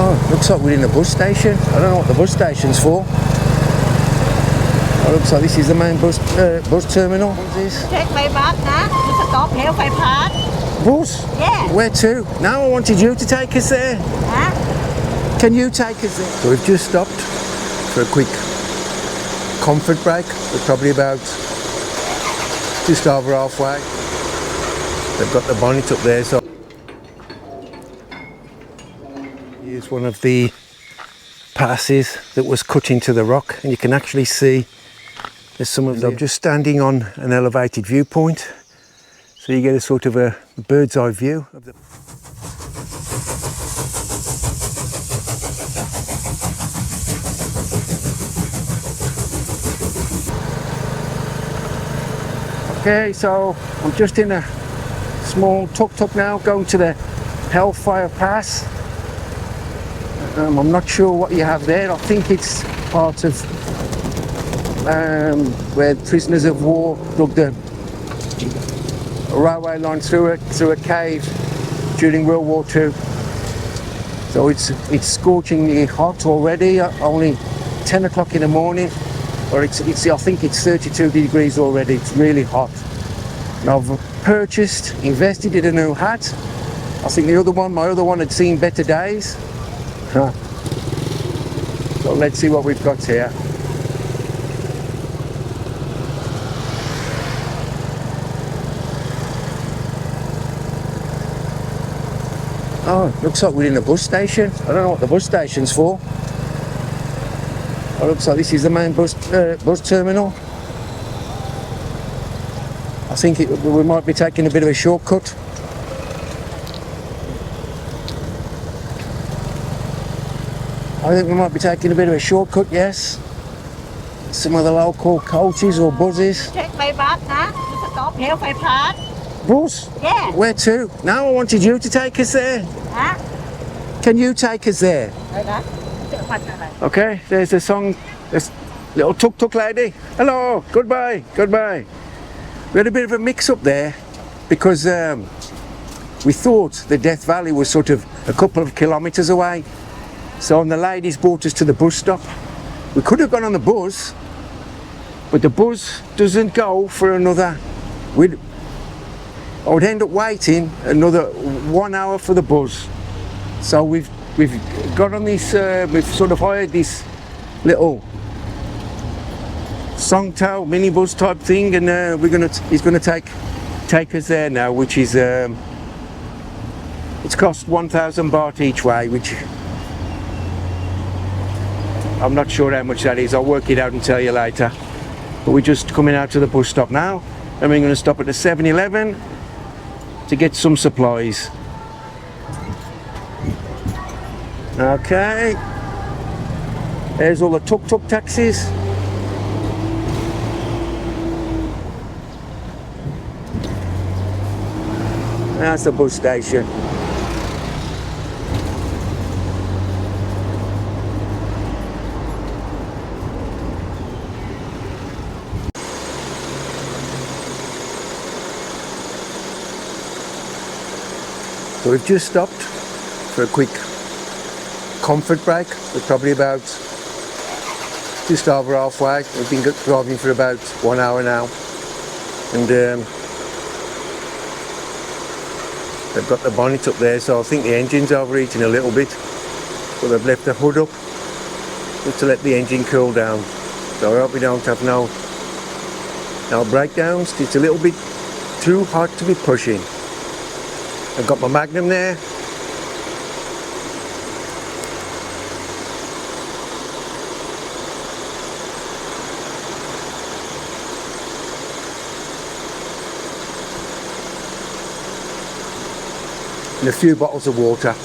Oh, looks like we're in a bus station. I don't know what the bus station's for. Oh, looks like this is the main bus terminal. What's this? Take my bus, to stop Hellfire Pass. Bus? Yeah. Where to? Now I wanted you to take us there. Huh? Can you take us there? So we've just stopped for a quick comfort break. We're probably about just over halfway. They've got the bonnet up there, so here's one of the passes that was cut into the rock, and you can actually see there's some of them. I'm just standing on an elevated viewpoint, so you get a sort of a bird's eye view of the. Okay, so I'm just in a small tuk-tuk now, going to the Hellfire Pass. I'm not sure what you have there. I think it's part of where prisoners of war dug the railway line through a cave during World War II. So it's scorchingly hot already. Only 10 o'clock in the morning, or I think it's 32 degrees already. It's really hot. And I've invested in a new hat. I think my other one had seen better days. So let's see what we've got here. Oh, looks like we're in a bus station. I don't know what the bus station's for. Oh, looks like this is the main bus terminal. I think we might be taking a bit of a shortcut. I think we might be taking a bit of a shortcut, yes. Some of the local coaches or buses. Take my bus, to stop Hellfire Pass. Bus? Yeah. Where to? Now I wanted you to take us there. Huh? Can you take us there? Okay, there's a song, this little tuk-tuk lady. Hello, goodbye, goodbye. We had a bit of a mix-up there because we thought the Death Valley was sort of a couple of kilometres away. So the ladies brought us to the bus stop. We could have gone on the bus, but the bus doesn't go for another. I would end up waiting another 1 hour for the bus. So we've got on this. We've sort of hired this little Songtail minibus type thing, and he's gonna take us there now, which is it's cost 1,000 baht each way, which I'm not sure how much that is. I'll work it out and tell you later. But we're just coming out to the bus stop now, and we're going to stop at the 7-Eleven to get some supplies. Okay, there's all the tuk-tuk taxis. That's the bus station. So we've just stopped for a quick comfort break. We're probably about just over halfway. We've been driving for about 1 hour now, and they've got the bonnet up there, so I think the engine's overheating a little bit. So they've left the hood up just to let the engine cool down. So I hope we don't have no breakdowns. It's a little bit too hot to be pushing. I've got my Magnum there. And a few bottles of water.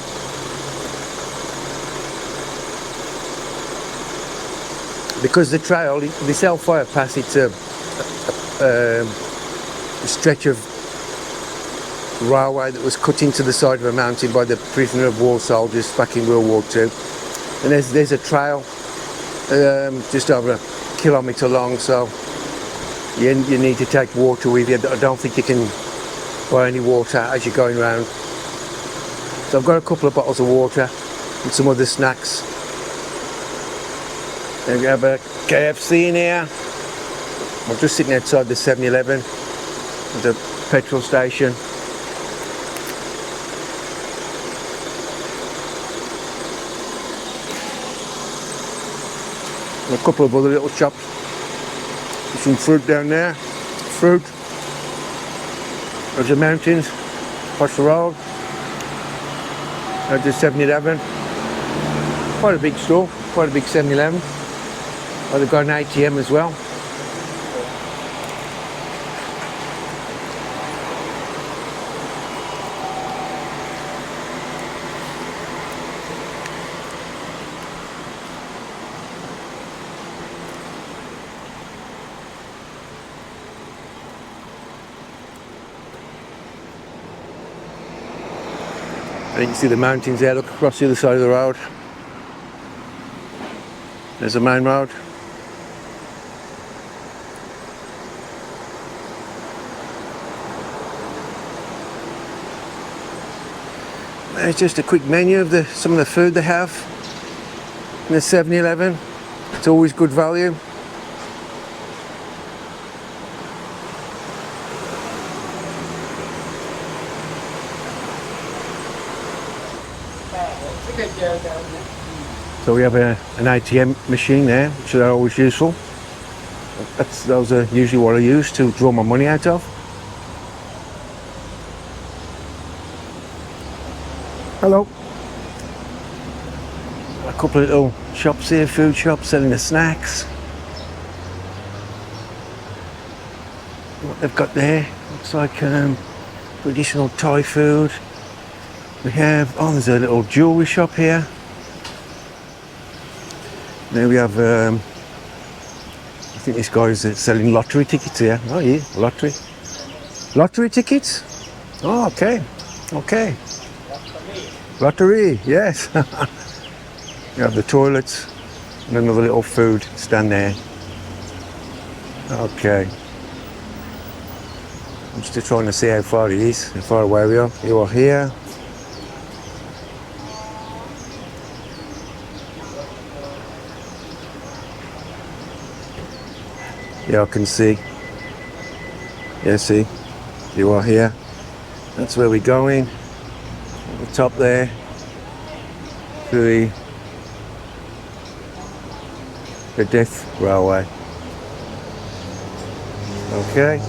Because the trail, this Hellfire Pass, it's a stretch of railway that was cut into the side of a mountain by the prisoner of war soldiers back in World War II. And there's a trail just over a kilometre long, so you need to take water with you. I don't think you can buy any water as you're going round. So I've got a couple of bottles of water. and some other snacks. Then we have a KFC in here. We're just sitting outside the 7-Eleven, the petrol station. And a couple of other little shops. There's some fruit down there. Fruit. There's the mountains across the road. There's the 7-Eleven. Quite a big store, quite a big 7-Eleven. Oh, they've got an ATM as well. And you can see the mountains there, look across the other side of the road. There's the main road. There's just a quick menu of some of the food they have in the 7-Eleven. It's always good value. So we have an ATM machine there, which are always useful. Those are usually what I use to draw my money out of. Hello. A couple of little shops here, food shops selling the snacks. What they've got there looks like traditional Thai food. We have, oh, there's a little jewellery shop here. There we have, I think this guy is selling lottery tickets here. Oh yeah, lottery. Lottery tickets? Oh, okay, okay. Lottery, yes. You have the toilets and another little food stand there. Okay. I'm just trying to see how far it is, how far away we are. You are here. Yeah, I can see. Yeah, see, you are here. That's where we're going. At the top there. To the Death Railway. Okay.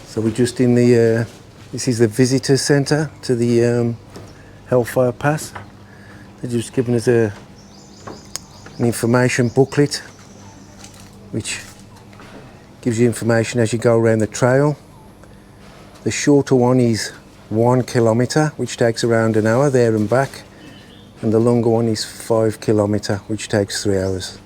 So we're just in the, this is the visitor centre to the Hellfire Pass. They're just giving us an information booklet which gives you information as you go around the trail. The shorter one is 1 kilometre, which takes around an hour there and back, and the longer one is 5 kilometre, which takes 3 hours.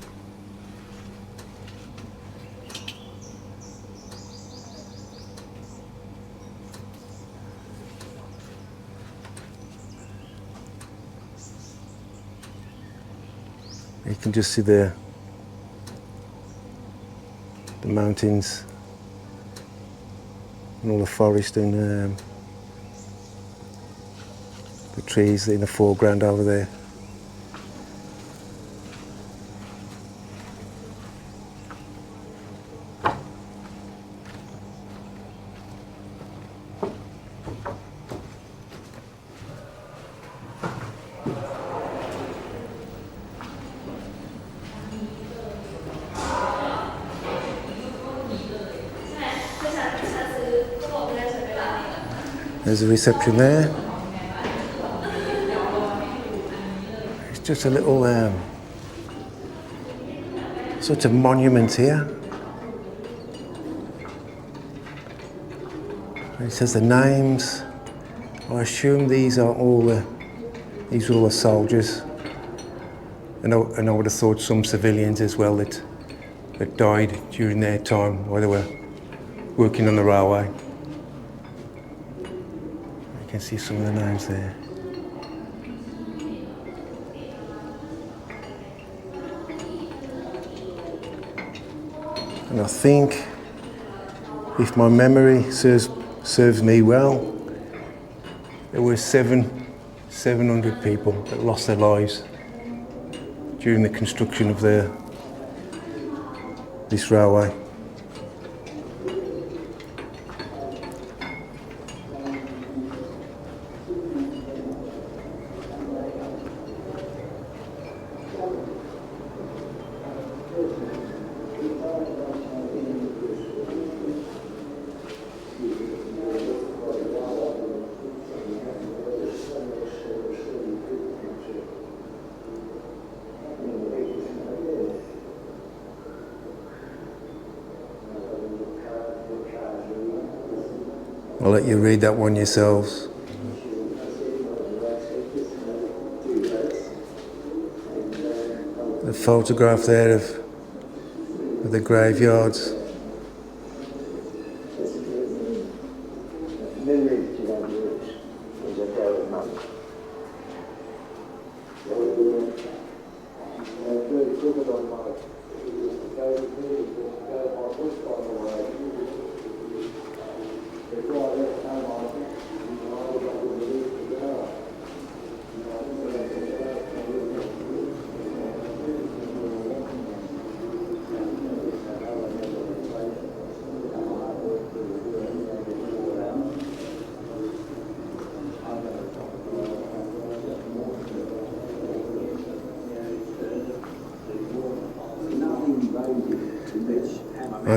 You can just see the mountains and all the forest and the trees in the foreground over there. There's a reception there. It's just a little sort of monument here. It says the names. I assume these are all the soldiers, and I would have thought some civilians as well that died during their time while they were working on the railway. You can see some of the names there. And I think, if my memory serves me well, there were 700 people that lost their lives during the construction of this railway. I'll let you read that one yourselves. The photograph there of the graveyards.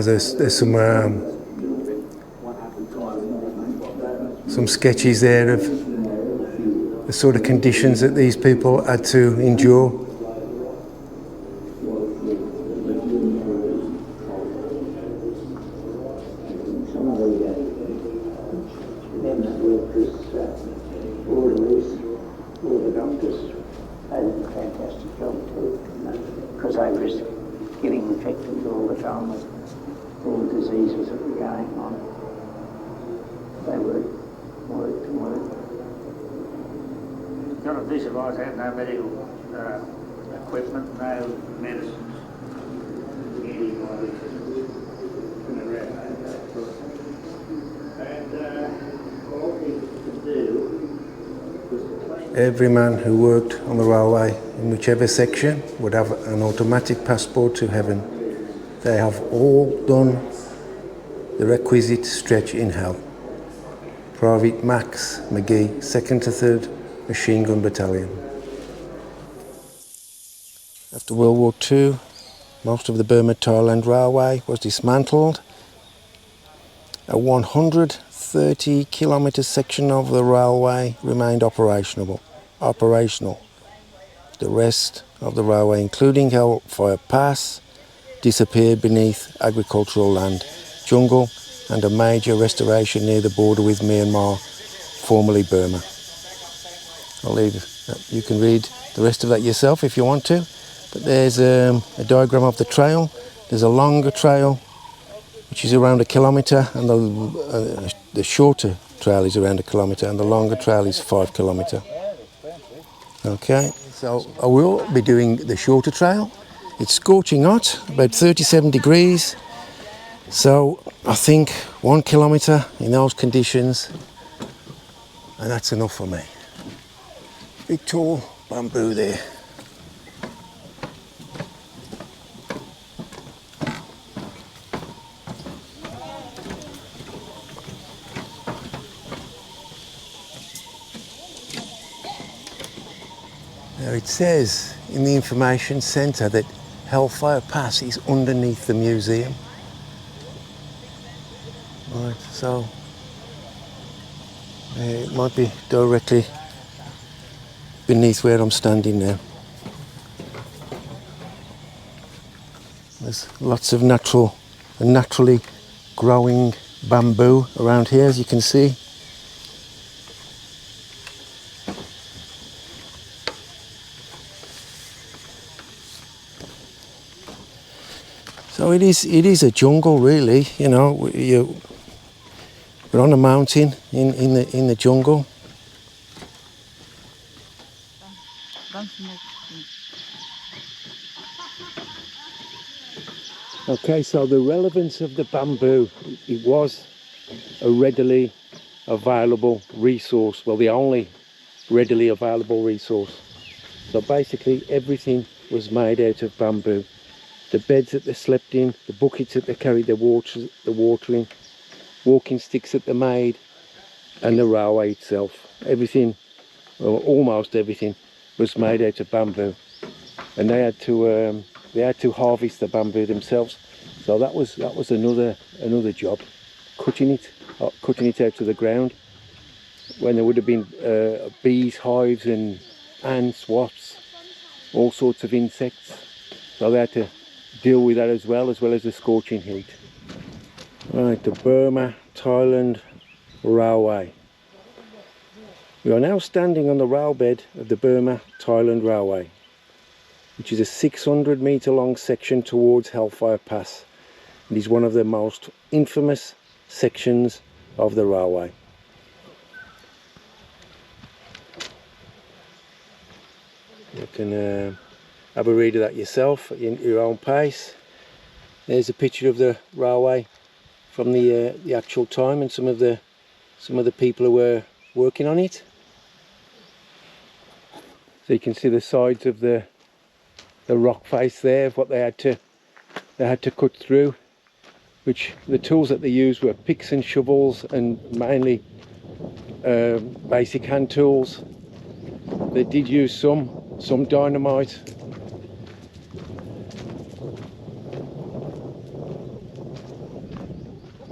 There's some sketches there of the sort of conditions that these people had to endure. All the doctors had a fantastic job too, because I was getting infected all the time with all the diseases that were going on. They worked. Got a visualise had no medical equipment, no medicines, antibiotics, and around that. And all we could do was to clean. Every man who worked on the railway in whichever section would have an automatic passport to heaven. They have all done the requisite stretch in hell. Private Max McGee, 2nd to 3rd Machine Gun Battalion. After World War II, most of the Burma-Thailand Railway was dismantled. A 130-kilometre section of the railway remained operational. The rest of the railway, including Hellfire Pass, disappeared beneath agricultural land, jungle, and a major restoration near the border with Myanmar, formerly Burma. I'll leave you can read the rest of that yourself if you want to, but there's a diagram of the trail. There's a longer trail which is around 1 kilometre, and the shorter trail is around 1 kilometre, and the longer trail is 5 kilometre. Okay, so I will be doing the shorter trail. It's scorching hot, about 37 degrees. So I think 1 kilometre in those conditions, and that's enough for me. Big tall bamboo there. Now it says in the information centre that Hellfire Pass is underneath the museum. Right, so it might be directly beneath where I'm standing now. There's lots of naturally growing bamboo around here, as you can see. So it is a jungle, really. You know, we're on a mountain in the jungle. Okay, so the relevance of the bamboo, it was a readily available resource, well, the only readily available resource. So basically everything was made out of bamboo. The beds that they slept in, the buckets that they carried the watering, walking sticks that they made, and the railway itself. Everything, or almost everything, was made out of bamboo. And they had to harvest the bamboo themselves. So that was another job, cutting it out of the ground. When there would have been bees, hives, and ants, wasps, all sorts of insects. So they had to deal with that as well as the scorching heat. Right, the Burma-Thailand Railway. We are now standing on the railbed of the Burma-Thailand Railway, which is a 600 metre long section towards Hellfire Pass. It is one of the most infamous sections of the railway. You can have a read of that yourself at your own pace. There's a picture of the railway from the actual time and some of the people who were working on it. So you can see the sides of the rock face there of what they had to cut through, which the tools that they used were picks and shovels and mainly basic hand tools. They did use some dynamite.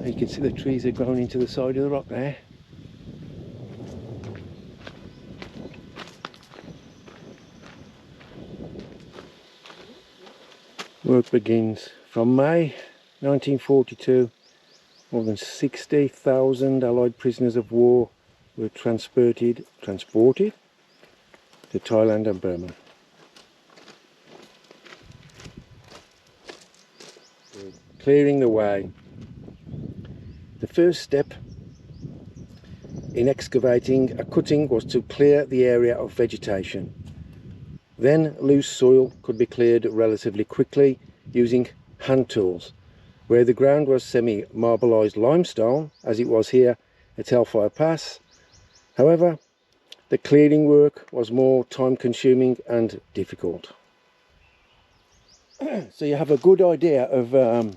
You can see the trees are growing into the side of the rock there. Work begins from May 1942. More than 60,000 Allied prisoners of war were transported to Thailand and Burma. Clearing the way. The first step in excavating a cutting was to clear the area of vegetation. Then loose soil could be cleared relatively quickly using hand tools. Where the ground was semi-marbleized limestone, as it was here at Hellfire Pass, however, the clearing work was more time-consuming and difficult. So you have a good idea of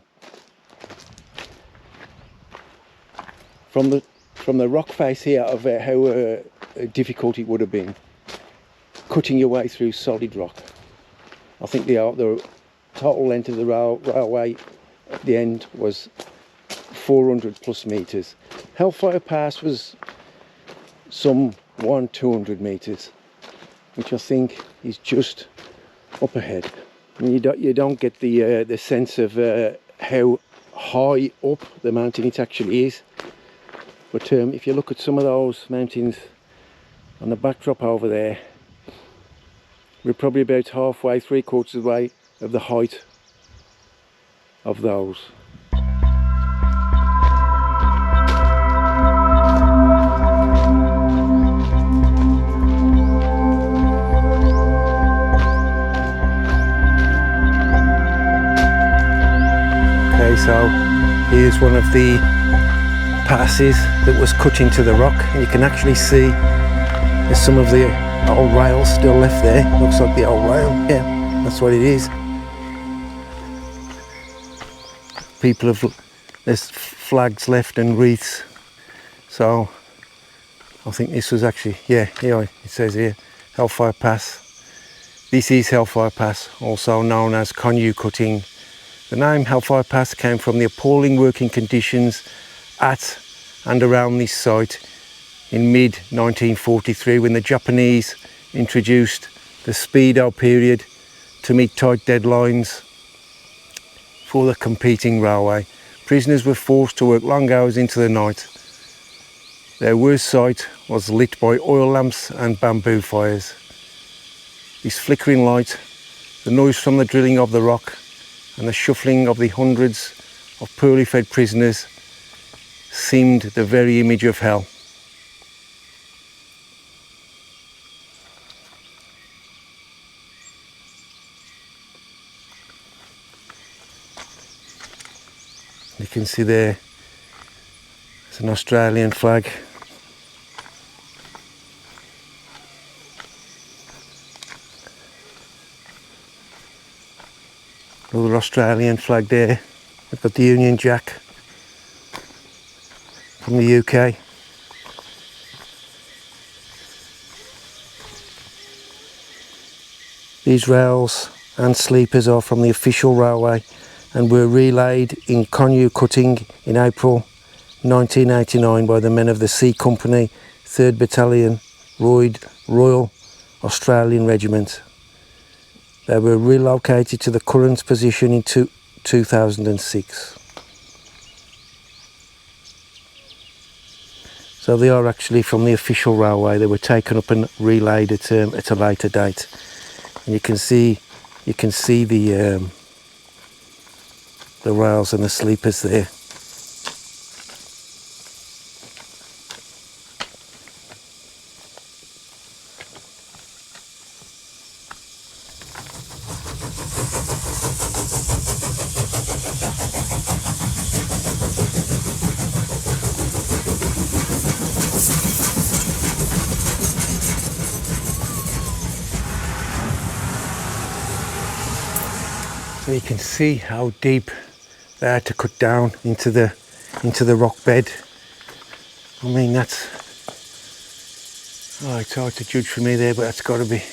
from the rock face here of how difficult it would have been cutting your way through solid rock. I think the total length of the railway at the end was 400 plus meters. Hellfire Pass was some 200 meters, which I think is just up ahead. I mean, you don't get the sense of how high up the mountain it actually is. But if you look at some of those mountains on the backdrop over there, we're probably about halfway, 3/4 of the way of the height of those. Okay, so here's one of the passes that was cut into the rock, and you can actually see there's some of the old rails still left there. Looks like the old rail. Yeah, that's what it is. People have, there's flags left and wreaths. So I think this was actually, yeah, here it says here, Hellfire Pass. This is Hellfire Pass, also known as KONYU cutting. The name Hellfire Pass came from the appalling working conditions at and around this site in mid-1943 when the Japanese introduced the speedo period to meet tight deadlines for the competing railway. Prisoners were forced to work long hours into the night. Their worst sight was lit by oil lamps and bamboo fires. This flickering light, the noise from the drilling of the rock and the shuffling of the hundreds of poorly fed prisoners seemed the very image of hell. You can see there, it's an Australian flag. Another Australian flag there. We've got the Union Jack from the UK. These rails and sleepers are from the official railway and were relayed in KONYU Cutting in April 1989 by the men of the C Company, 3rd Battalion, Royal Australian Regiment. They were relocated to the current position in 2006. So they are actually from the official railway. They were taken up and relayed at a later date. And you can see the rails and the sleepers there. So you can see how deep they had to cut down into the rock bed. I mean, that's, oh, it's hard to judge for me there, but that's got to be.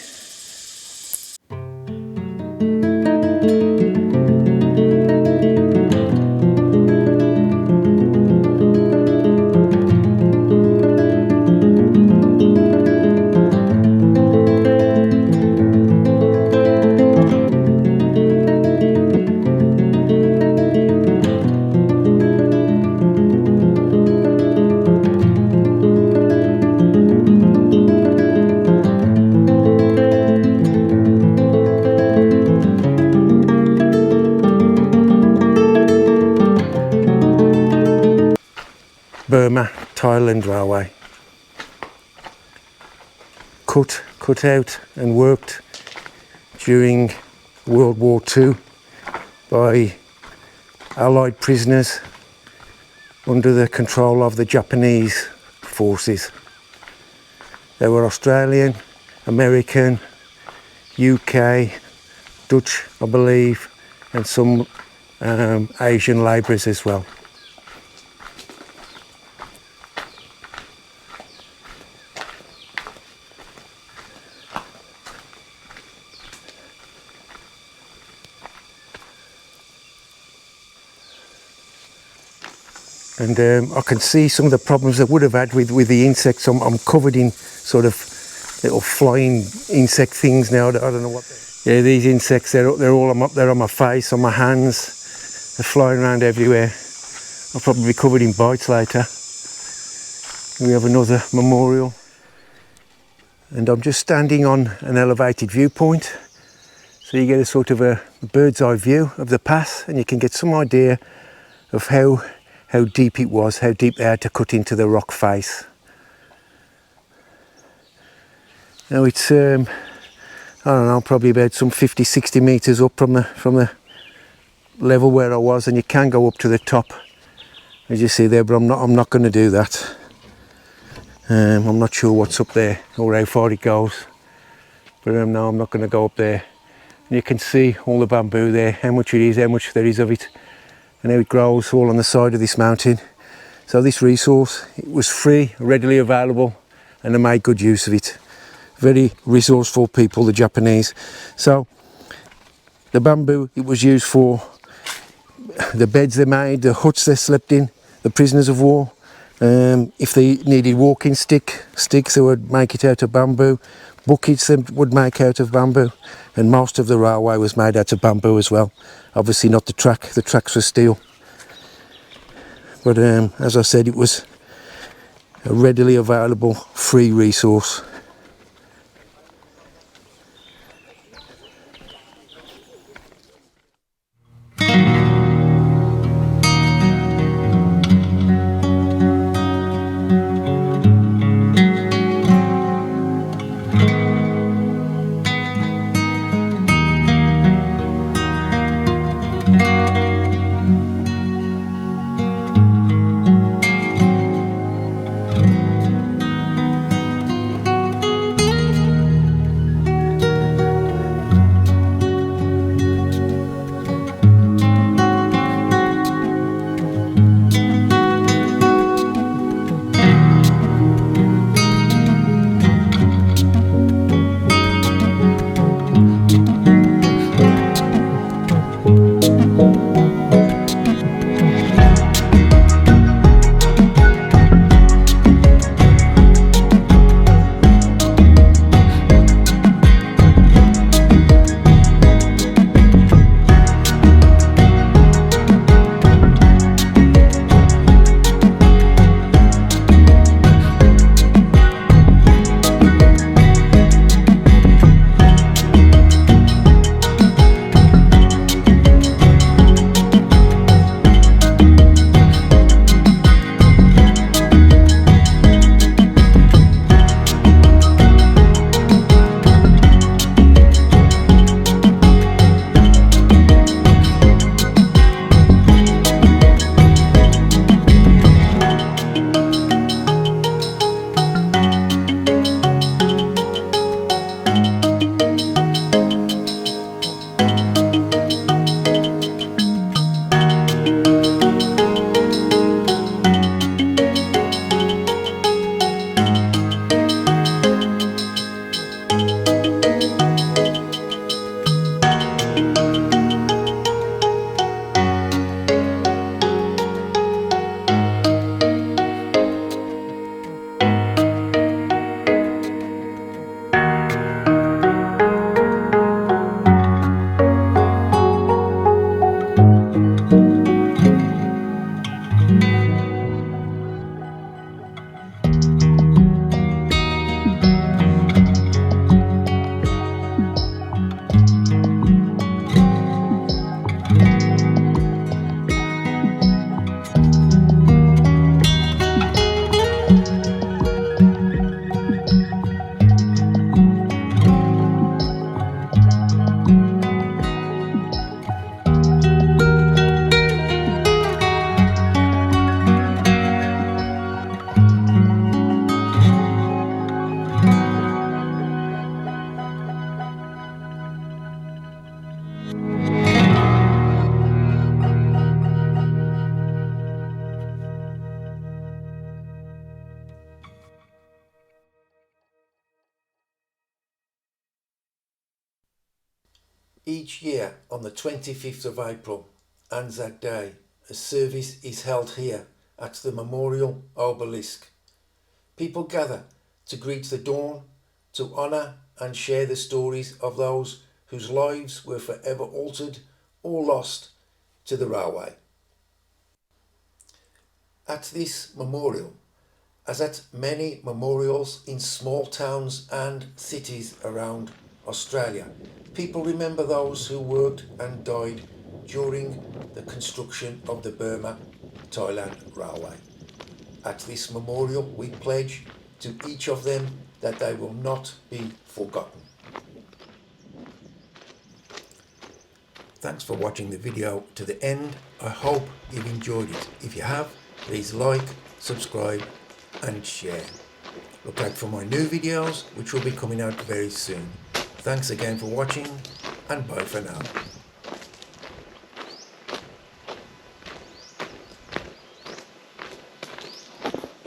Burma-Thailand Railway. Cut out and worked during World War II by Allied prisoners under the control of the Japanese forces. They were Australian, American, UK, Dutch, I believe, and some Asian labourers as well. And I can see some of the problems I would have had with the insects. I'm covered in sort of little flying insect things now. I don't know what they're. Yeah, these insects, they're all on my face, on my hands. They're flying around everywhere. I'll probably be covered in bites later. We have another memorial. And I'm just standing on an elevated viewpoint. So you get a sort of a bird's eye view of the pass, and you can get some idea of how deep it was, how deep they had to cut into the rock face. Now it's, I don't know, probably about some 50-60 metres up from the level where I was, and you can go up to the top, as you see there, but I'm not going to do that. I'm not sure what's up there or how far it goes, but no, I'm not going to go up there. And you can see all the bamboo there, how much it is, how much there is of it, and how it grows all on the side of this mountain. So this resource, it was free, readily available, and they made good use of it. Very resourceful people, the Japanese. So the bamboo, it was used for the beds they made, the huts they slept in, the prisoners of war. If they needed walking sticks, they would make it out of bamboo. Buckets they would make out of bamboo, and most of the railway was made out of bamboo as well. Obviously not the tracks were steel. But as I said, it was a readily available free resource. Each year on the 25th of April, Anzac Day, a service is held here at the Memorial Obelisk. People gather to greet the dawn, to honour and share the stories of those whose lives were forever altered or lost to the railway. At this memorial, as at many memorials in small towns and cities around Australia, people remember those who worked and died during the construction of the Burma-Thailand Railway. At this memorial, we pledge to each of them that they will not be forgotten. Thanks for watching the video to the end. I hope you've enjoyed it. If you have, please like, subscribe and share. Look out for my new videos which will be coming out very soon. Thanks again for watching and bye for now.